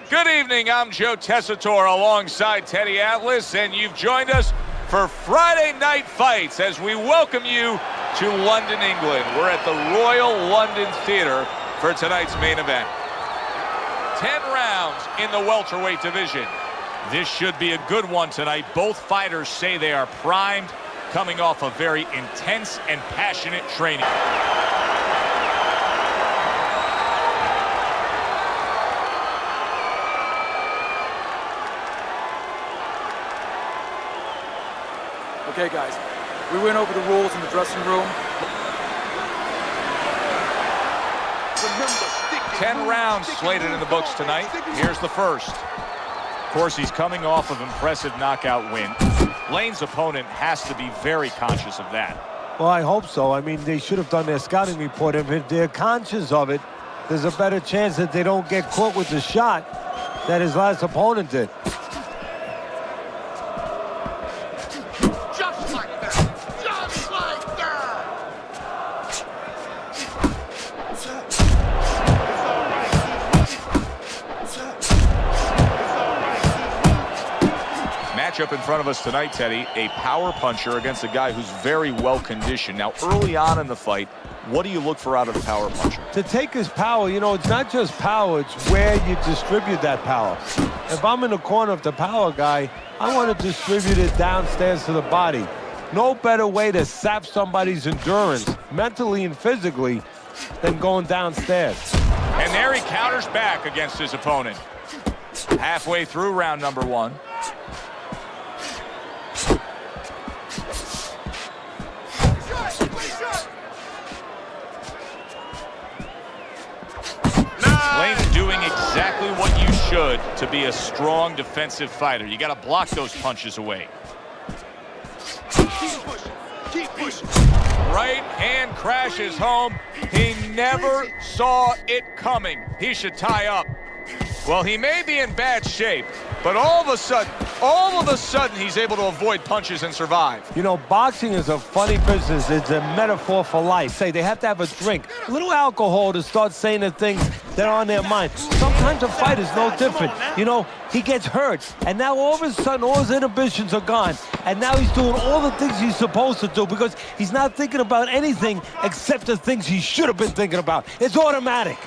Good evening, I'm Joe Tessitore alongside Teddy Atlas, and you've joined us for Friday Night Fights as we welcome you to London, England. We're at the Royal London Theatre for tonight's main event. 10 rounds in the welterweight division. This should be a good one tonight. Both fighters say they are primed, coming off a very intense and passionate training. Okay, guys, we went over the rules in the dressing room. 10 rounds slated in the books tonight. Here's the first. Of course, he's coming off of impressive knockout win. Lane's opponent has to be very conscious of that. Well, I hope so. I mean, they should have done their scouting report. If they're conscious of it, there's a better chance that they don't get caught with the shot that his last opponent did. Matchup in front of us tonight, Teddy, a power puncher against a guy who's very well conditioned. Now, early on in the fight, what do you look for out of the power puncher? To take his power, you know, it's not just power, it's where you distribute that power. If I'm in the corner of the power guy, I want to distribute it downstairs to the body. No better way to sap somebody's endurance, mentally and physically, than going downstairs. And there he counters back against his opponent. Halfway through round number one. Lane's doing exactly what you should to be a strong defensive fighter. You got to block those punches away. Keep pushing. Keep pushing. Right hand crashes home. He never saw it coming. He should tie up. Well, he may be in bad shape, but all of a sudden, he's able to avoid punches and survive. You know, boxing is a funny business. It's a metaphor for life. Say, they have to have a drink, a little alcohol to start saying the things that are on their mind. Sometimes a fight is no different. You know, he gets hurt, and now all of a sudden, all his inhibitions are gone, and now he's doing all the things he's supposed to do because he's not thinking about anything except the things he should have been thinking about. It's automatic.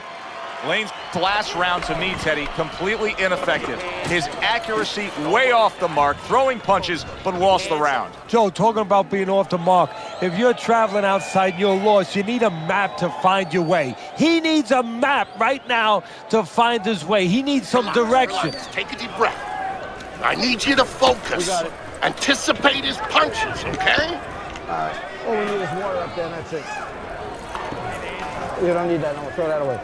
Lane's last round, to me, Teddy, completely ineffective. His accuracy way off the mark, throwing punches, but lost the round. Joe, talking about being off the mark, if you're traveling outside and you're lost, you need a map to find your way. He needs a map right now to find his way. He needs some direction. Relax. Take a deep breath. I need you to focus. We got it. Anticipate his punches, okay? All right. All we need is water up there, and that's it. You don't need that. No, throw that away.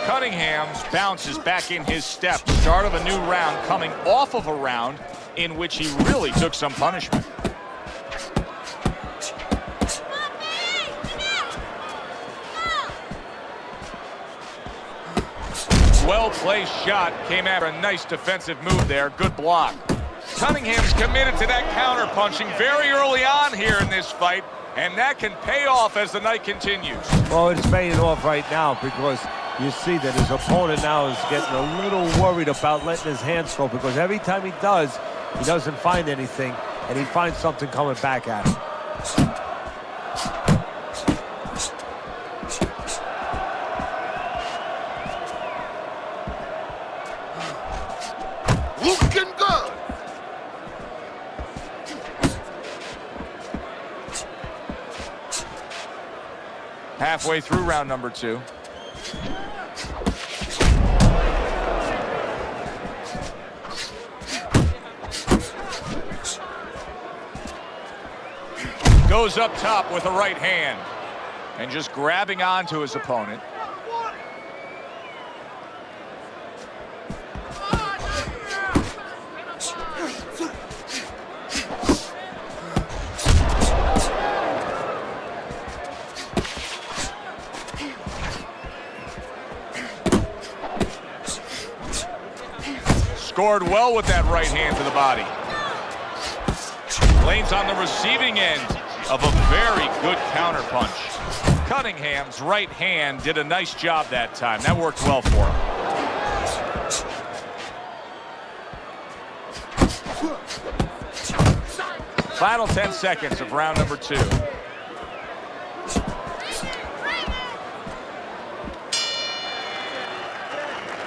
Cunningham's bounces back in his step. Start of a new round coming off of a round in which he really took some punishment. Well-placed shot came after a nice defensive move there. Good block. Cunningham's committed to that counter-punching very early on here in this fight, and that can pay off as the night continues. Well, it's paying off right now because you see that his opponent now is getting a little worried about letting his hands go because every time he does, he doesn't find anything, and he finds something coming back at him. Looking good. Halfway through round number two. Goes up top with a right hand and just grabbing onto his opponent. scored well with that right hand to the body. Lane's on the receiving end of a very good counter punch. Cunningham's right hand did a nice job that time. That worked well for him. Final 10 seconds of round number 2.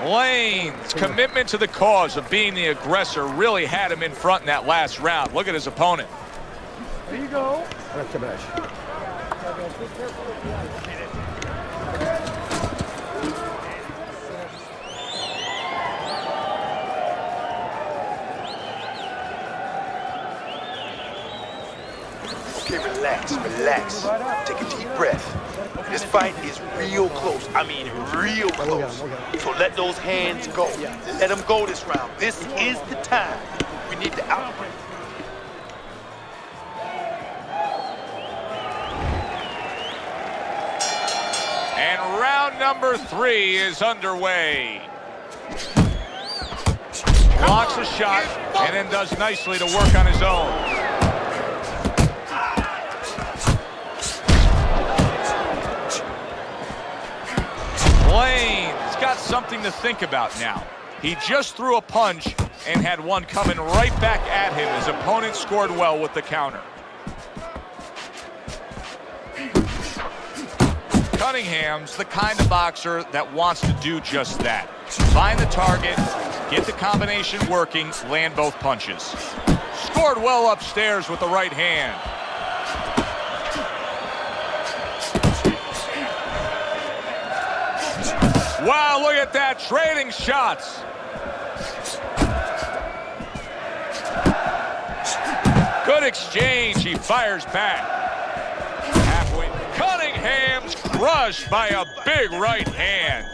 Lane's commitment to the cause of being the aggressor really had him in front in that last round. Look at his opponent. There you go. Okay, relax. Take a deep breath. This fight is real close. I mean, real close. So let those hands go. Let them go this round. This is the time. We need to outbreak. And round number 3 is underway. Blocks a shot and then does nicely to work on his own. Lane's got something to think about now. He just threw a punch and had one coming right back at him. His opponent scored well with the counter. Cunningham's the kind of boxer that wants to do just that. Find the target, get the combination working, land both punches. Scored well upstairs with the right hand. Wow, look at that, trading shots. Good exchange, he fires back. Halfway, Cunningham's crushed by a big right hand.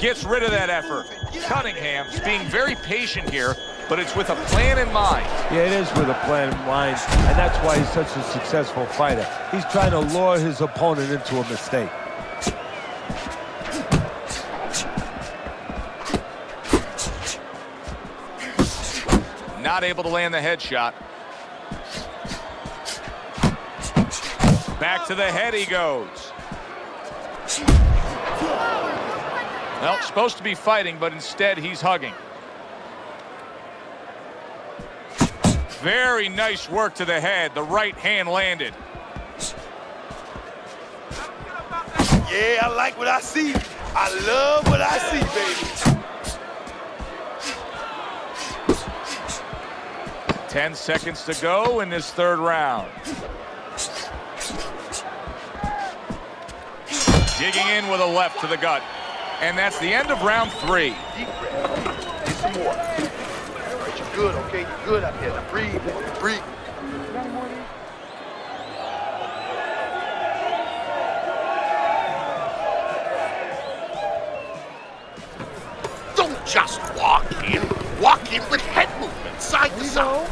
Gets rid of that effort. Cunningham's being very patient here, but it's with a plan in mind. Yeah, it is with a plan in mind, and that's why he's such a successful fighter. He's trying to lure his opponent into a mistake. Not able to land the headshot. Back to the head he goes. Well, supposed to be fighting, but instead he's hugging. Very nice work to the head. The right hand landed. Yeah, I like what I see. I love what I see, baby. 10 seconds to go in this third round. Digging in with a left to the gut. And that's the end of round 3. Deep breath. Get some more. All right, you're good, okay? You're good out there. Now breathe, breathe. Don't just walk in. Walk in with head movement, side to side.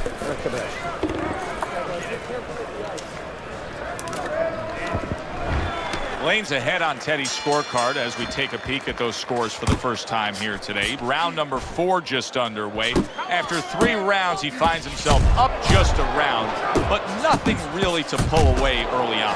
Lane's ahead on Teddy's scorecard as we take a peek at those scores for the first time here today. Round number 4 just underway. After 3 rounds, he finds himself up just a round, but nothing really to pull away early on.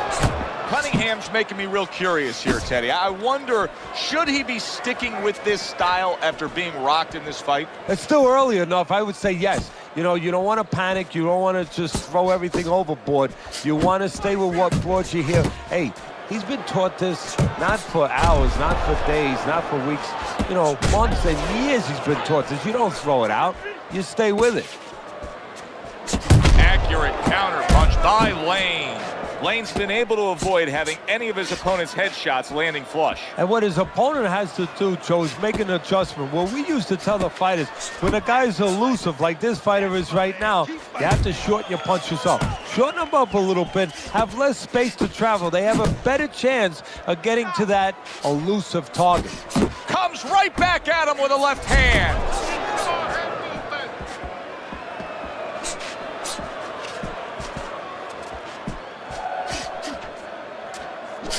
Cunningham's making me real curious here, Teddy. I wonder, should he be sticking with this style after being rocked in this fight? It's still early enough. I would say yes. You know, you don't want to panic. You don't want to just throw everything overboard. You want to stay with what brought you here. Hey, he's been taught this not for hours, not for days, not for weeks. You know, months and years he's been taught this. You don't throw it out. You stay with it. Accurate counter punch by Lane. Lane's been able to avoid having any of his opponent's headshots landing flush. And what his opponent has to do, Joe, is make an adjustment. What we used to tell the fighters, when a guy's elusive like this fighter is right now, you have to shorten your punches up. Shorten them up a little bit, have less space to travel. They have a better chance of getting to that elusive target. Comes right back at him with a left hand.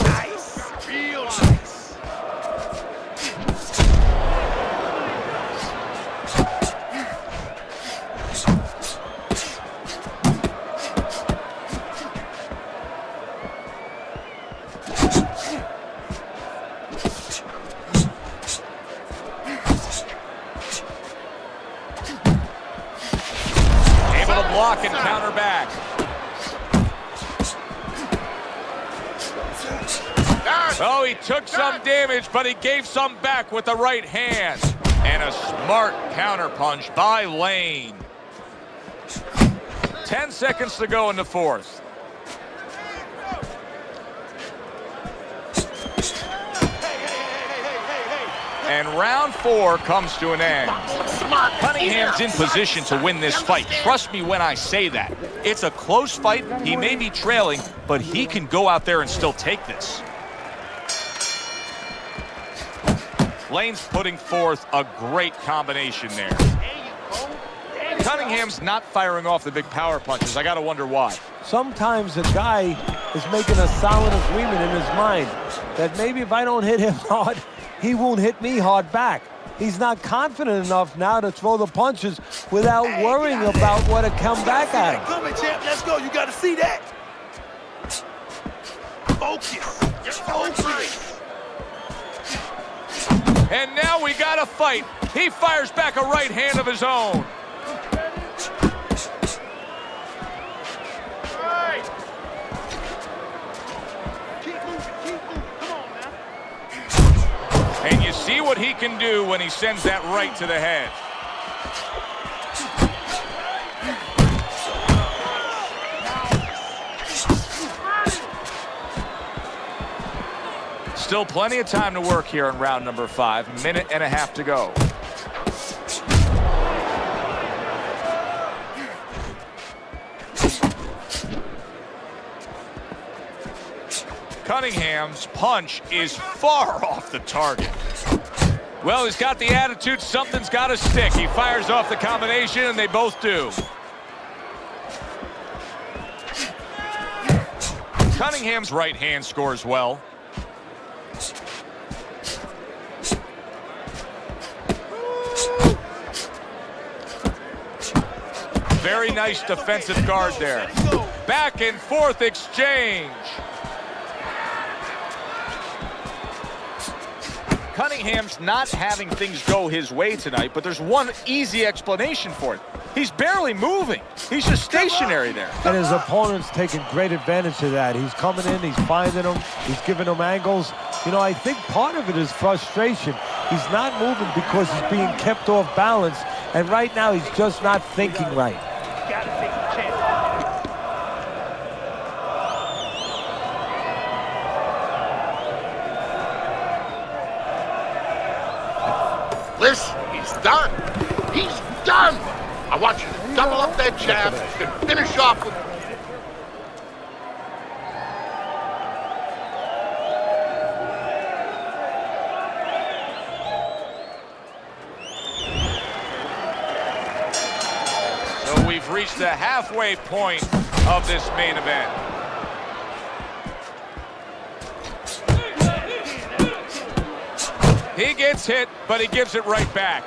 Nice, real nice. Oh, he took some damage, but he gave some back with the right hand. And a smart counterpunch by Lane. 10 seconds to go in the fourth. And round 4 comes to an end. Cunningham's in position to win this fight. Trust me when I say that. It's a close fight. He may be trailing, but he can go out there and still take this. Lane's putting forth a great combination there. Cunningham's not firing off the big power punches. I gotta wonder why. Sometimes a guy is making a solid agreement in his mind that maybe if I don't hit him hard, he won't hit me hard back. He's not confident enough now to throw the punches without worrying about what to come back at him. Come on, champ. Let's go. You got to see that. Focus. Just focus. And now we got a fight. He fires back a right hand of his own. And you see what he can do when he sends that right to the head. Still plenty of time to work here in round number 5. Minute and a half to go. Cunningham's punch is far off the target. Well, he's got the attitude, something's got to stick. He fires off the combination, and they both do. Cunningham's right hand scores well. Very nice defensive guard there. Back and forth exchange. Cunningham's not having things go his way tonight, but there's one easy explanation for it. He's barely moving. He's just stationary there. And his opponent's taking great advantage of that. He's coming in, he's finding them, he's giving them angles. You know, I think part of it is frustration. He's not moving because he's being kept off balance, and right now he's just not thinking right. Listen, he's done. He's done. I want you to double up that jab and finish off with... So we've reached the halfway point of this main event. He gets hit, but he gives it right back.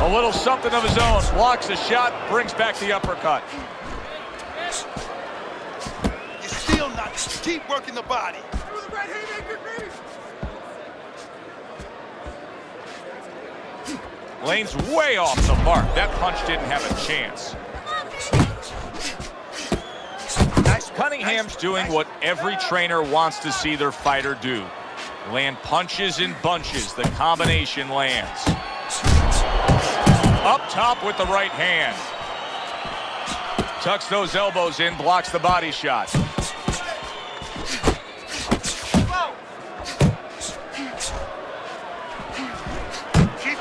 A little something of his own. Blocks a shot, brings back the uppercut. You're still not. Keep working the body. Lane's way off the mark. That punch didn't have a chance. Cunningham's doing what every trainer wants to see their fighter do. Land punches in bunches. The combination lands. Up top with the right hand. Tucks those elbows in, blocks the body shot.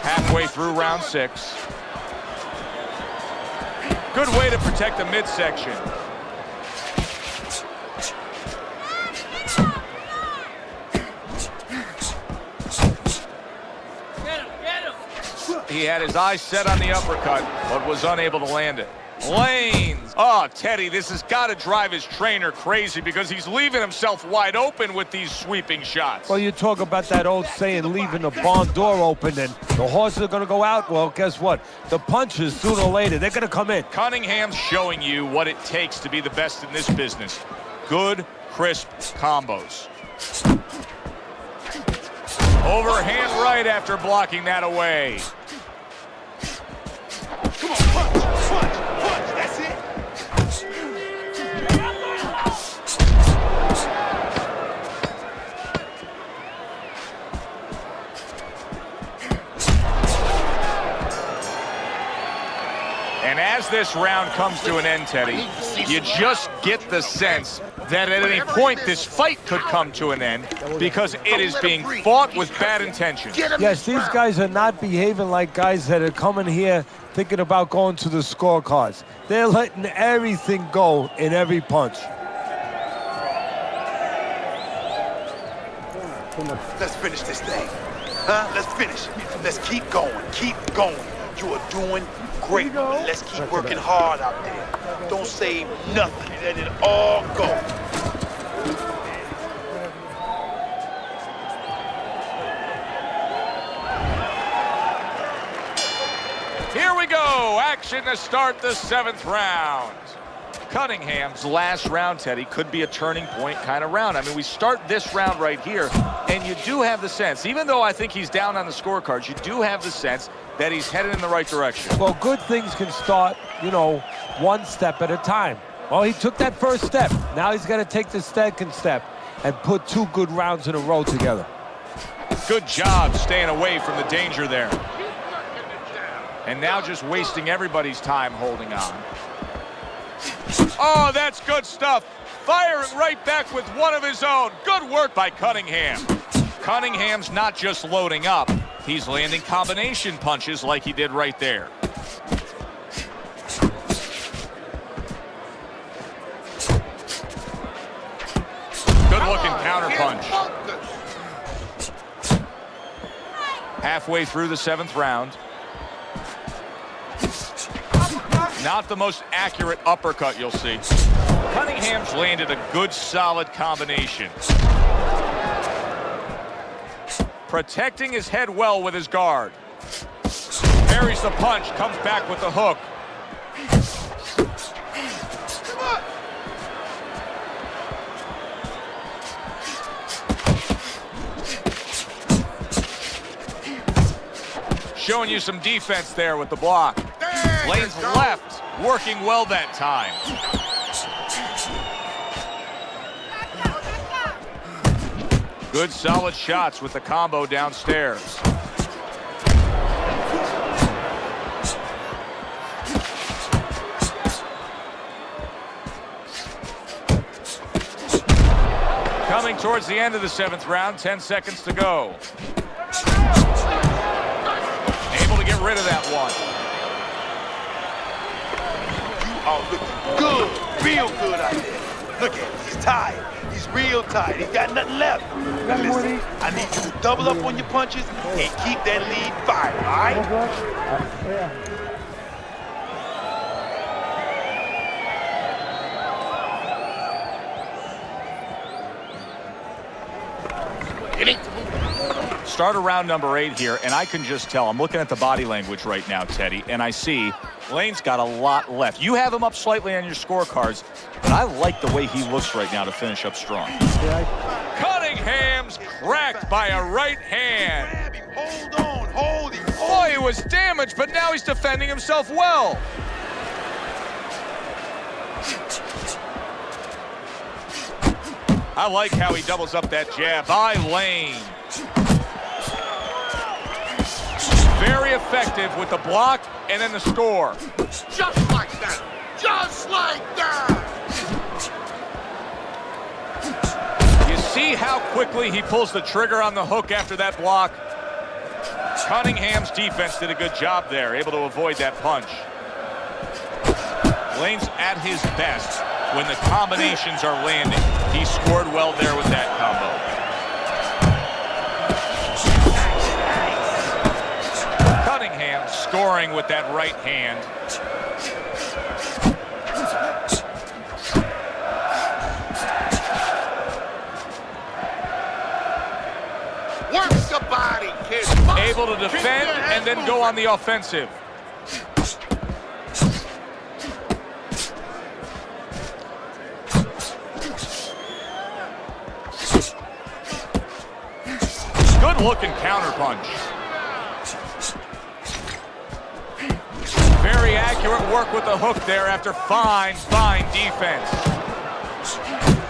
Halfway through round 6. Good way to protect the midsection. He had his eyes set on the uppercut, but was unable to land it. Lanes. Oh, Teddy, this has got to drive his trainer crazy because he's leaving himself wide open with these sweeping shots. Well, you talk about that old saying, leaving the barn door open, and the horses are going to go out. Well, guess what? The punches, sooner or later, they're going to come in. Cunningham's showing you what it takes to be the best in this business. Good, crisp combos. Overhand right after blocking that away. Come on, punch, punch, punch. That's it. And as this round comes to an end, Teddy, you just get the sense that at any point this fight could come to an end because it is being fought with bad intentions. Yes, these guys are not behaving like guys that are coming here thinking about going to the scorecards. They're letting everything go in every punch. Let's finish this thing. Huh? Let's finish it. Let's keep going. Keep going. You are doing great. Let's keep working hard out there. Don't save nothing. Let it all go. Here we go. Action to start the 7th round. Cunningham's last round, Teddy, could be a turning point kind of round. I mean, we start this round right here, and you do have the sense, even though I think he's down on the scorecards, you do have the sense that he's headed in the right direction. Well, good things can start, you know, one step at a time. Well, he took that first step. Now he's got to take the second step and put 2 good rounds in a row together. Good job staying away from the danger there. And now just wasting everybody's time holding on. Oh, that's good stuff. Firing right back with one of his own. Good work by Cunningham. Cunningham's not just loading up. He's landing combination punches like he did right there. Good looking counter punch. Halfway through the 7th round. Not the most accurate uppercut you'll see. Cunningham's landed a good, solid combination. Protecting his head well with his guard. Parries the punch, comes back with the hook. Showing you some defense there with the block. Lane's left, working well that time. Good solid shots with the combo downstairs. Coming towards the end of the 7th round, 10 seconds to go. Able to get rid of that one. Oh, looking good, real good out there. Look at him, he's tired. He's real tired. He's got nothing left. Now listen, I need you to double up on your punches and keep that lead fired, all right? Start around number 8 here, and I can just tell. I'm looking at the body language right now, Teddy, and I see Lane's got a lot left. You have him up slightly on your scorecards, but I like the way he looks right now to finish up strong. Cunningham's cracked by a right hand. Hold on, hold him. Boy, he was damaged, but now he's defending himself well. I like how he doubles up that jab by Lane. Very effective with the block and then the score. Just like that. Just like that. You see how quickly he pulls the trigger on the hook after that block? Cunningham's defense did a good job there, able to avoid that punch. Lane's at his best when the combinations are landing. He scored well there with that combo. Cunningham scoring with that right hand. Work the body, kid. Able to defend and then go on the offensive. Good looking counter punch. Very accurate work with the hook there after fine defense.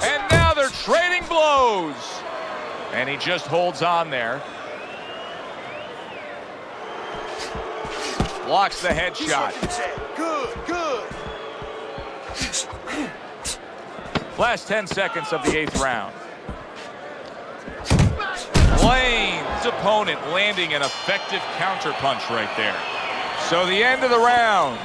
And now they're trading blows. And he just holds on there. Blocks the headshot. Good, good. Last 10 seconds of the 8th round. Lane's opponent landing an effective counterpunch right there. So the end of the round.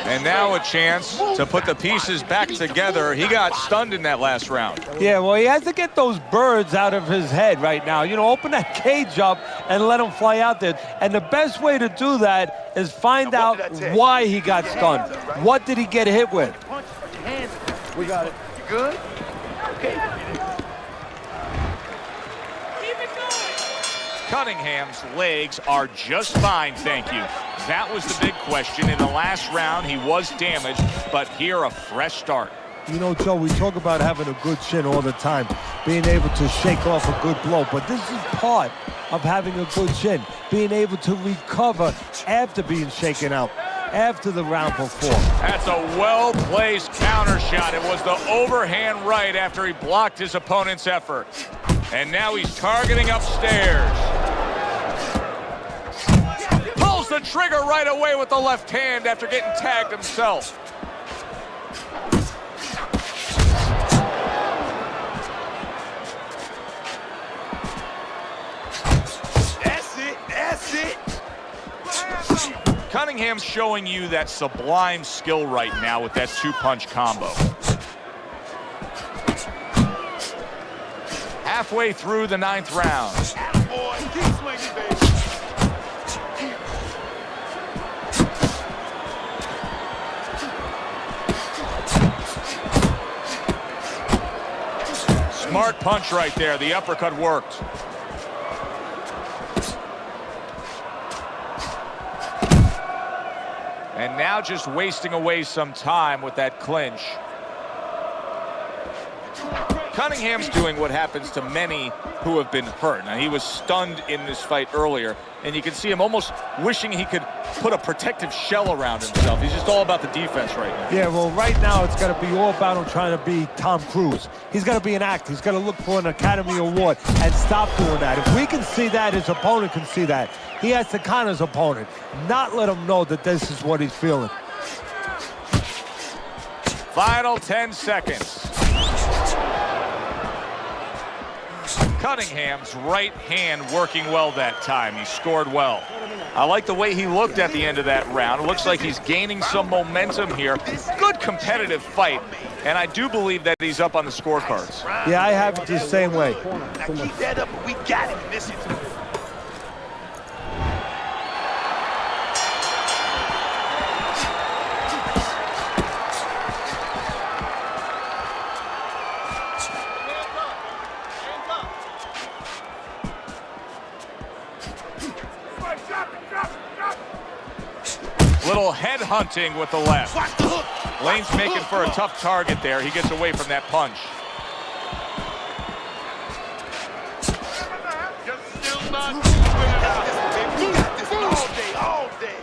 And now a chance to put the pieces back together. He got stunned in that last round. Yeah, well, he has to get those birds out of his head right now. You know, open that cage up and let him fly out there. And the best way to do that is find out why he got stunned. What did he get hit with? We got it. You good? Okay. Cunningham's legs are just fine, thank you. That was the big question. In the last round, he was damaged, but here a fresh start. You know, Joe, we talk about having a good chin all the time, being able to shake off a good blow, but this is part of having a good chin, being able to recover after being shaken out, after the round before. That's a well-placed counter shot. It was the overhand right after he blocked his opponent's effort. And now he's targeting upstairs. Pulls the trigger right away with the left hand after getting tagged himself. That's it, that's it. Cunningham's showing you that sublime skill right now with that two-punch combo. Halfway through the 9th round. Boy, keep swinging, baby. Smart punch right there. The uppercut worked. And now just wasting away some time with that clinch. Cunningham's doing what happens to many who have been hurt. Now, he was stunned in this fight earlier, and you can see him almost wishing he could put a protective shell around himself. He's just all about the defense right now. Yeah, well, right now it's got to be all about him trying to be Tom Cruise. He's got to be an actor. He's got to look for an Academy Award and stop doing that. If we can see that, his opponent can see that. He has to con his opponent, not let him know that this is what he's feeling. Final 10 seconds. Cunningham's right hand working well that time. He scored well. I like the way he looked at the end of that round. It looks like he's gaining some momentum here. Good competitive fight, and I do believe that he's up on the scorecards. Yeah, I have it the same way. Now keep that up, and we got it. Listen. Little head hunting with the left. Lane's making for a tough target there. He gets away from that punch. All day.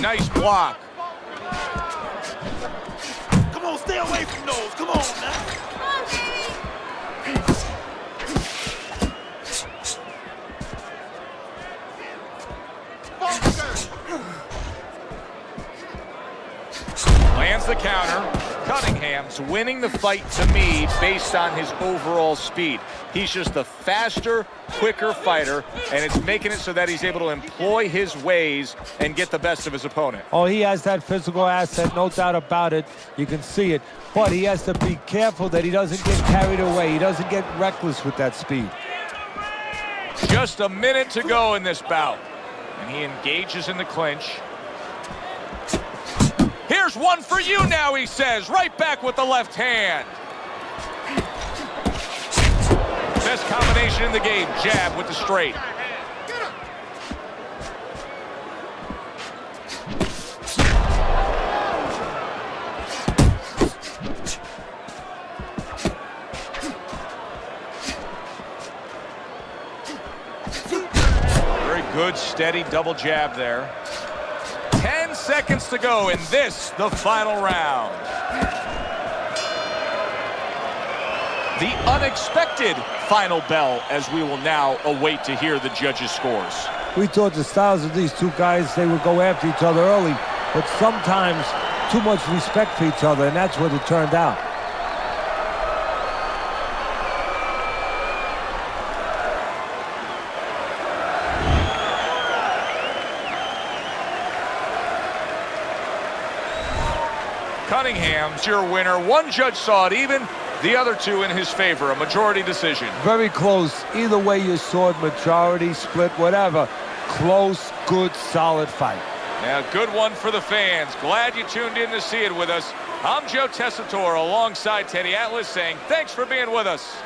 Nice block. Come on, stay away from those. Come on now. Lands the counter. Cunningham's winning the fight to me based on his overall speed. He's just a faster, quicker fighter, and it's making it so that he's able to employ his ways and get the best of his opponent. Oh, he has that physical asset, no doubt about it. You can see it. But he has to be careful that he doesn't get carried away. He doesn't get reckless with that speed. Just a minute to go in this bout. And he engages in the clinch. Here's one for you now, he says. Right back with the left hand. Best combination in the game. Jab with the straight. Very good, steady double jab there. 10 seconds to go in this, the final round. the unexpected final bell, as we will now await to hear the judges' scores. We thought the styles of these two guys, they would go after each other early, but sometimes too much respect for each other, and that's what it turned out. Cunningham's your winner. One judge saw it even, the other two in his favor. A majority decision. Very close. Either way you saw it, majority, split, whatever. Close, good, solid fight. Yeah, good one for the fans. Glad you tuned in to see it with us. I'm Joe Tessitore alongside Teddy Atlas saying thanks for being with us.